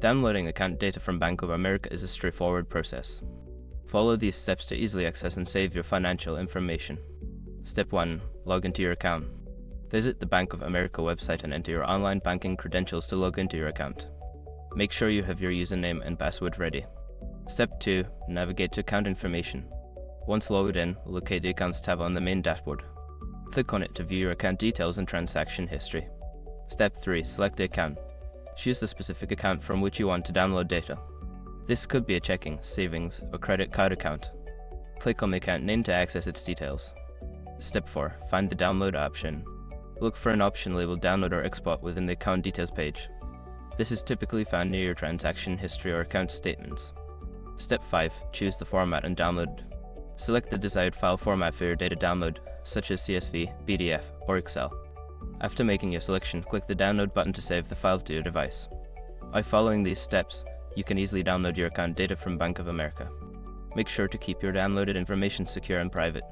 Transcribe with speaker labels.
Speaker 1: Downloading account data from Bank of America is a straightforward process. Follow these steps to easily access and save your financial information. Step 1. Log into your account. Visit the Bank of America website and enter your online banking credentials to log into your account. Make sure you have your username and password ready. Step 2. Navigate to account information. Once logged in, locate the Accounts tab on the main dashboard. Click on it to view your account details and transaction history. Step 3. Select the account. Choose the specific account from which you want to download data. This could be a checking, savings, or credit card account. Click on the account name to access its details. Step 4. Find the download option. Look for an option labeled Download or Export within the account details page. This is typically found near your transaction history or account statements. Step 5. Choose the format and download. Select the desired file format for your data download, such as CSV, PDF, or Excel. After making your selection, click the Download button to save the file to your device. By following these steps, you can easily download your account data from Bank of America. Make sure to keep your downloaded information secure and private.